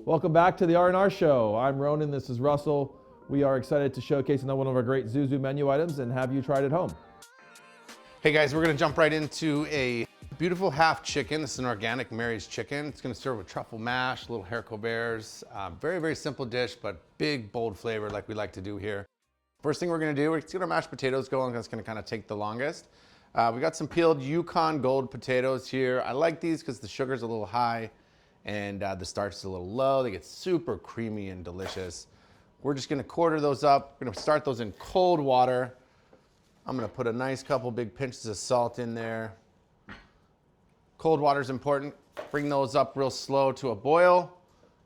Welcome back to the R+R Show. I'm Ronen, this is Russell. We are excited to showcase another one of our great ZuZu menu items and have you tried at home. Hey guys, we're gonna jump right into a beautiful half chicken. This is an organic Mary's chicken. It's gonna serve with truffle mash, little haricot bears. Very, very simple dish, but big, bold flavor like we like to do here. First thing we're gonna do, we're gonna get our mashed potatoes going. That's gonna kind of take the longest. We got some peeled Yukon Gold potatoes here. I like these because the sugar's a little high and the starch is a little low. They get super creamy and delicious. We're just gonna quarter those up. We're gonna start those in cold water. I'm gonna put a nice couple big pinches of salt in there. Cold water is important. Bring those up real slow to a boil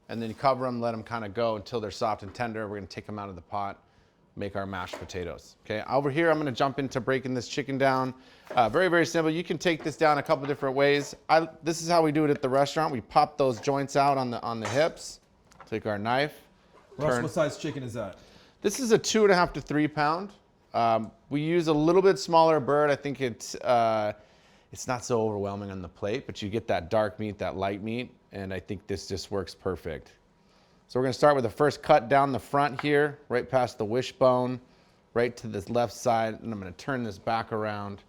and then you cover them, let them kind of go until they're soft and tender. We're gonna take them out of the pot, make our mashed potatoes. Okay, over here I'm gonna jump into breaking this chicken down. Very, very simple. You can take this down a couple different ways. This is how we do it at the restaurant. We pop those joints out on the hips, take our knife. Russ, what size chicken is that? This is a 2.5 to 3 pound. We use a little bit smaller bird. I think it's not so overwhelming on the plate, but you get that dark meat, that light meat, and I think this just works perfect. So we're gonna start with the first cut down the front here, right past the wishbone, right to this left side, and I'm gonna turn this back around.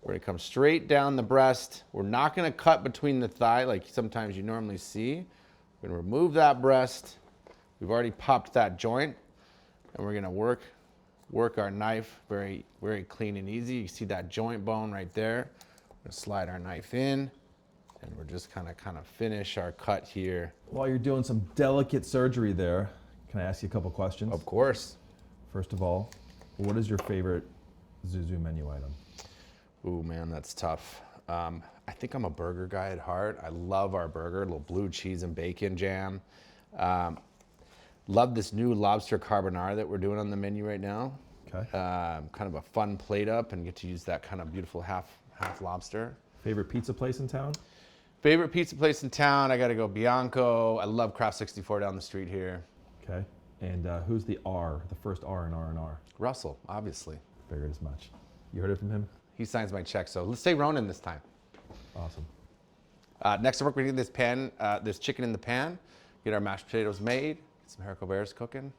We're gonna come straight down the breast. We're not gonna cut between the thigh like sometimes you normally see. We're gonna remove that breast. We've already popped that joint, and we're gonna work our knife very, very clean and easy. You see that joint bone right there. We're gonna slide our knife in, and we're just kind of finish our cut here. While you're doing some delicate surgery there, can I ask you a couple questions? Of course. First of all, what is your favorite ZuZu menu item? Ooh, man, that's tough. I think I'm a burger guy at heart. I love our burger, a little blue cheese and bacon jam. Love this new lobster carbonara that we're doing on the menu right now. Okay. Kind of a fun plate up and get to use that kind of beautiful half lobster. Favorite pizza place in town? Favorite pizza place in town, I gotta go Bianco. I love Craft 64 down the street here. Okay. And who's the R, the first R in R+R? Russell, obviously. Figured as much. You heard it from him? He signs my check, so let's say Ronen this time. Awesome. Next up, we're gonna get this chicken in the pan, get our mashed potatoes made, get some haricot bears cooking.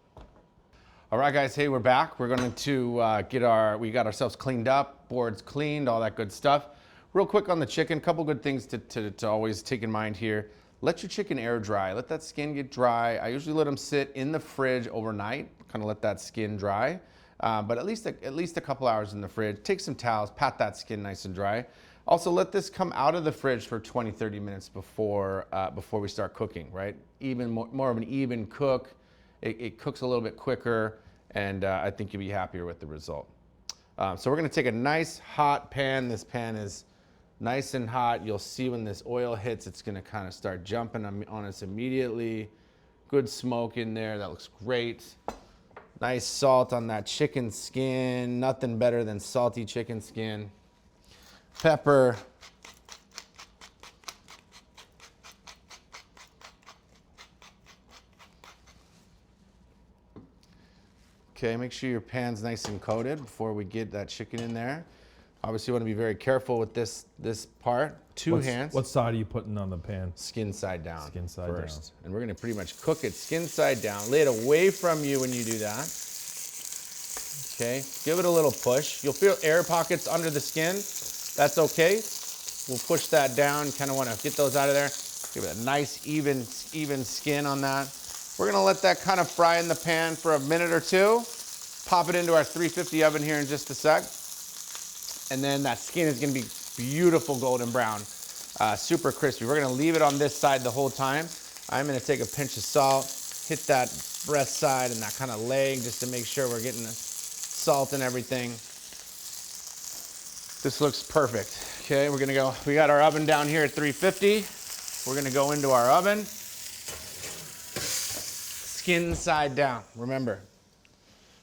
All right, guys, hey, we're back. We're going to we got ourselves cleaned up, boards cleaned, all that good stuff. Real quick on the chicken, couple good things to always take in mind here. Let your chicken air dry. Let that skin get dry. I usually let them sit in the fridge overnight, kind of let that skin dry. But at least a couple hours in the fridge. Take some towels, pat that skin nice and dry. Also, let this come out of the fridge for 20, 30 minutes before we start cooking, right? More of an even cook. It cooks a little bit quicker, and I think you'll be happier with the result. So we're gonna take a nice hot pan. This pan is nice and hot. You'll see when this oil hits, it's gonna kind of start jumping on us immediately. Good smoke in there, that looks great. Nice salt on that chicken skin. Nothing better than salty chicken skin. Pepper. Okay, make sure your pan's nice and coated before we get that chicken in there. Obviously, you want to be very careful with this part. Two hands. What side are you putting on the pan? Skin side down. Skin side first. down. And we're going to pretty much cook it skin side down. Lay it away from you when you do that. Okay, give it a little push. You'll feel air pockets under the skin. That's okay. We'll push that down. Kind of want to get those out of there. Give it a nice even skin on that. We're gonna let that kind of fry in the pan for a minute or two. Pop it into our 350 oven here in just a sec. And then that skin is gonna be beautiful golden brown, super crispy. We're gonna leave it on this side the whole time. I'm gonna take a pinch of salt, hit that breast side and that kind of leg just to make sure we're getting the salt and everything. This looks perfect. Okay, we're gonna go, we got our oven down here at 350. We're gonna go into our oven. Skin side down, remember.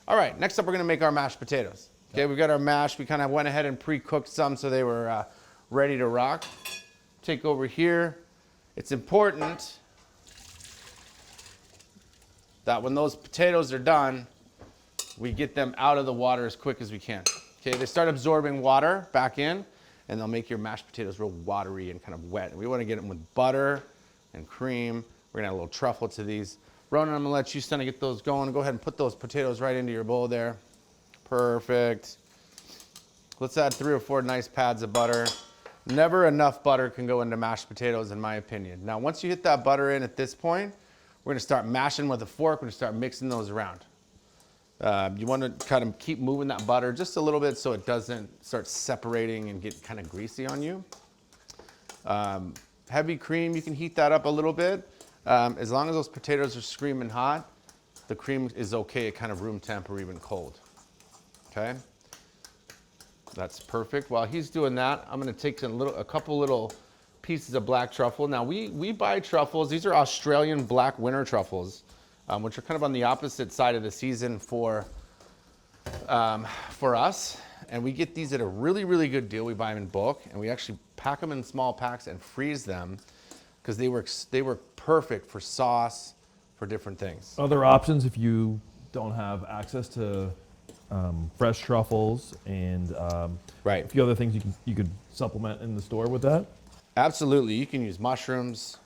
All right, next up we're gonna make our mashed potatoes. Okay, we've got our mash. We kind of went ahead and pre-cooked some so they were ready to rock. Take over here. It's important that when those potatoes are done, we get them out of the water as quick as we can. Okay, they start absorbing water back in, and they'll make your mashed potatoes real watery and kind of wet. And we want to get them with butter and cream. We're gonna add a little truffle to these. Ronen, I'm gonna let you kind of get those going. Go ahead and put those potatoes right into your bowl there. Perfect. Let's add 3 or 4 nice pads of butter. Never enough butter can go into mashed potatoes, in my opinion. Now, once you hit that butter in at this point, we're gonna start mashing with a fork. We're gonna start mixing those around. You wanna kind of keep moving that butter just a little bit so it doesn't start separating and get kind of greasy on you. Heavy cream, you can heat that up a little bit. As long as those potatoes are screaming hot, the cream is okay at kind of room temp or even cold, okay? That's perfect. While he's doing that, I'm gonna take a couple little pieces of black truffle. Now we buy truffles. These are Australian black winter truffles, which are kind of on the opposite side of the season for us. And we get these at a really, really good deal. We buy them in bulk, and we actually pack them in small packs and freeze them because they work perfect for sauce, for different things. Other options if you don't have access to fresh truffles and Right. a few other things you could supplement in the store with that. Absolutely, you can use mushrooms.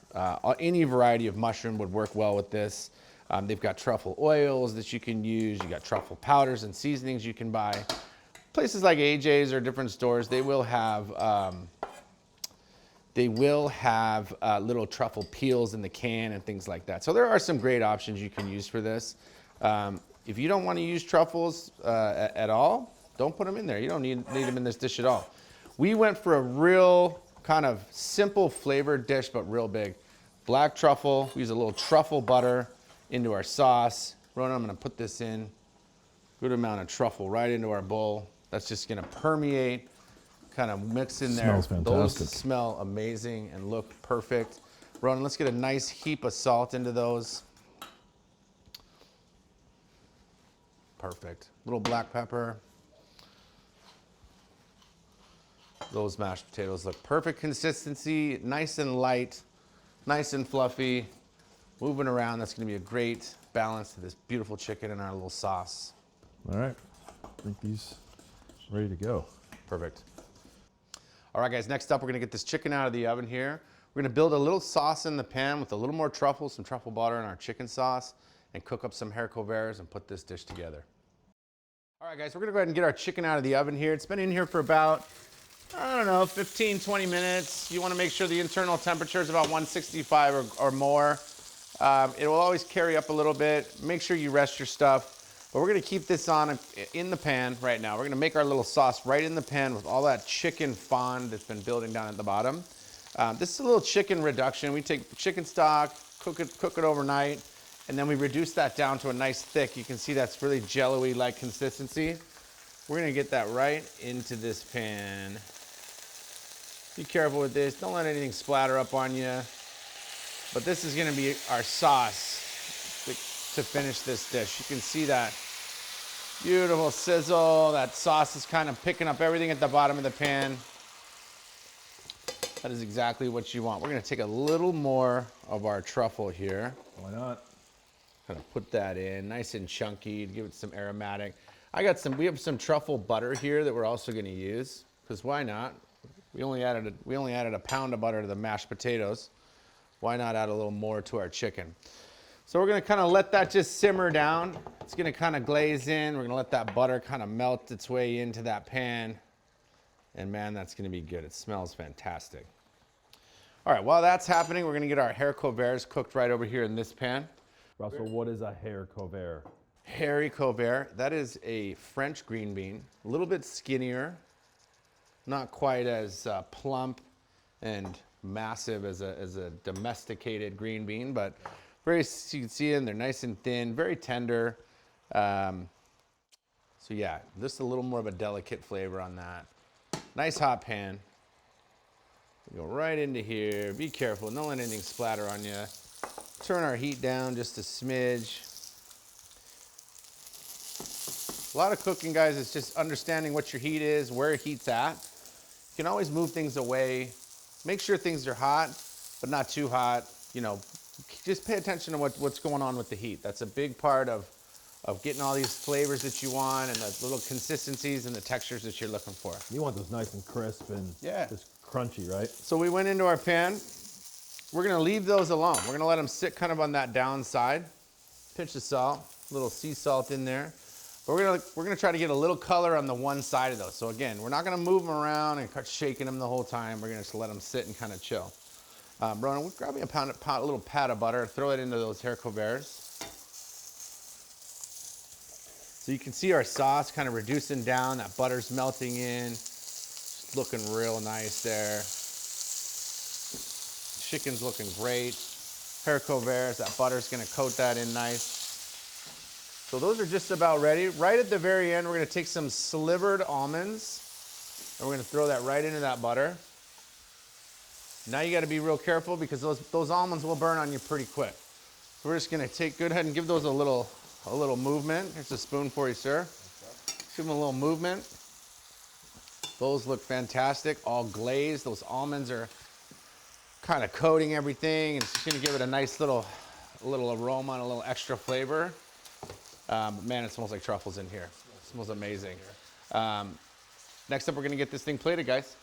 Any variety of mushroom would work well with this. They've got truffle oils that you can use. You got truffle powders and seasonings you can buy. Places like AJ's or different stores, they will have little truffle peels in the can and things like that. So there are some great options you can use for this. If you don't want to use truffles at all, don't put them in there. You don't need them in this dish at all. We went for a real kind of simple flavored dish, but real big. Black truffle, we use a little truffle butter into our sauce. Ronen, I'm gonna put this in. Good amount of truffle right into our bowl. That's just gonna permeate, kind of mix in there. Smells fantastic. Those smell amazing and look perfect. Ronen, let's get a nice heap of salt into those. Perfect. Little black pepper. Those mashed potatoes look perfect consistency, nice and light, nice and fluffy. Moving around, that's gonna be a great balance to this beautiful chicken and our little sauce. All right, I think these are ready to go. Perfect. All right, guys, next up, we're gonna get this chicken out of the oven here. We're gonna build a little sauce in the pan with a little more truffle, some truffle butter in our chicken sauce, and cook up some haricots verts and put this dish together. All right, guys, we're gonna go ahead and get our chicken out of the oven here. It's been in here for about, I don't know, 15, 20 minutes. You wanna make sure the internal temperature is about 165 or more. It will always carry up a little bit. Make sure you rest your stuff. But we're gonna keep this on in the pan right now. We're gonna make our little sauce right in the pan with all that chicken fond that's been building down at the bottom. This is a little chicken reduction. We take chicken stock, cook it overnight, and then we reduce that down to a nice thick. You can see that's really jello-y like consistency. We're gonna get that right into this pan. Be careful with this. Don't let anything splatter up on you. But this is gonna be our sauce to finish this dish. You can see that beautiful sizzle. That sauce is kind of picking up everything at the bottom of the pan. That is exactly what you want. We're gonna take a little more of our truffle here. Why not? Kind of put that in, nice and chunky, to give it some aromatic. We have some truffle butter here that we're also gonna use, because why not? We only added a pound of butter to the mashed potatoes. Why not add a little more to our chicken? So we're gonna kind of let that just simmer down. It's gonna kind of glaze in. We're gonna let that butter kind of melt its way into that pan. And man, that's gonna be good. It smells fantastic. All right, while that's happening, we're gonna get our haricots verts cooked right over here in this pan. Russell, what is a haricot vert? Haricot vert, that is a French green bean, a little bit skinnier, not quite as plump and massive as a domesticated green bean, but you can see them, they're nice and thin, very tender. So yeah, just a little more of a delicate flavor on that. Nice hot pan. Go right into here. Be careful, don't let anything splatter on you. Turn our heat down just a smidge. A lot of cooking, guys, is just understanding what your heat is, where heat's at. You can always move things away. Make sure things are hot, but not too hot. You know, just pay attention to what's going on with the heat. That's a big part of getting all these flavors that you want and the little consistencies and the textures that you're looking for. You want those nice and crisp and just crunchy, right? So we went into our pan, we're gonna leave those alone. We're gonna let them sit kind of on that downside. Pinch of salt, a little sea salt in there. But we're gonna try to get a little color on the one side of those. So again, we're not gonna move them around and start shaking them the whole time. We're gonna just let them sit and kind of chill. Ronen, we'll grab me a little pat of butter, throw it into those haricots verts. So you can see our sauce kind of reducing down, that butter's melting in. It's looking real nice there. Chicken's looking great. Haricots verts, that butter's gonna coat that in nice. So those are just about ready. Right at the very end, we're gonna take some slivered almonds and we're gonna throw that right into that butter. Now you gotta be real careful because those almonds will burn on you pretty quick. So we're just gonna go ahead and give those a little movement. Here's a spoon for you, sir. Give them a little movement. Those look fantastic, all glazed. Those almonds are kind of coating everything, and it's just gonna give it a nice little aroma and a little extra flavor. Man, it smells like truffles in here. It smells amazing. Next up, we're gonna get this thing plated, guys.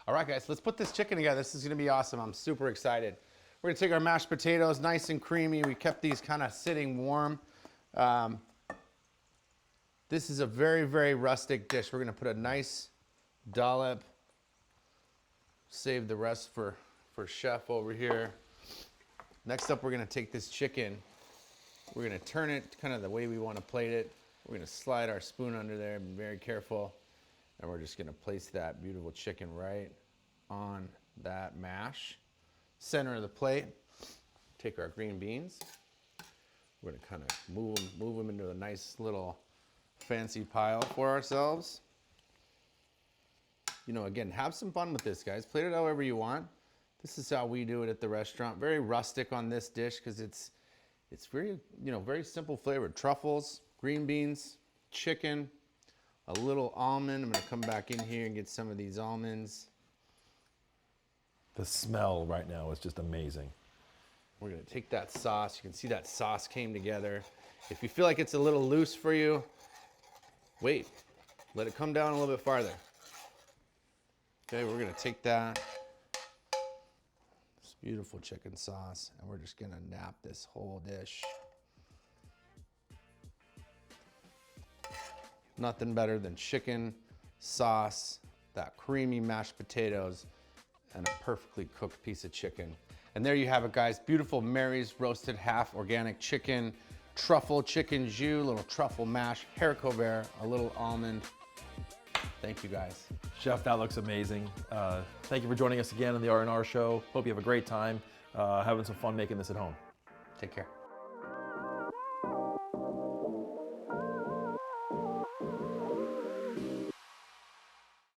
All right, guys, let's put this chicken together. This is gonna be awesome. I'm super excited. We're gonna take our mashed potatoes, nice and creamy. We kept these kind of sitting warm. This is a very, very rustic dish. We're gonna put a nice dollop. Save the rest for Chef over here. Next up, we're gonna take this chicken. We're gonna turn it kind of the way we wanna plate it. We're gonna slide our spoon under there, be very careful. And we're just gonna place that beautiful chicken right on that mash. Center of the plate. Take our green beans. We're gonna kind of move them into a nice little fancy pile for ourselves. You know, again, have some fun with this, guys. Plate it however you want. This is how we do it at the restaurant. Very rustic on this dish because it's very, very simple flavored. Truffles, green beans, chicken, a little almond. I'm gonna come back in here and get some of these almonds. The smell right now is just amazing. We're gonna take that sauce. You can see that sauce came together. If you feel like it's a little loose for you, wait, let it come down a little bit farther. Okay, we're gonna take that, this beautiful chicken sauce, and we're just gonna nap this whole dish. Nothing better than chicken, sauce, that creamy mashed potatoes, and a perfectly cooked piece of chicken. And there you have it, guys. Beautiful Mary's roasted half organic chicken, truffle chicken jus, little truffle mash, haricots verts, a little almond. Thank you, guys. Chef, that looks amazing. Thank you for joining us again on the R+R Show. Hope you have a great time having some fun making this at home. Take care.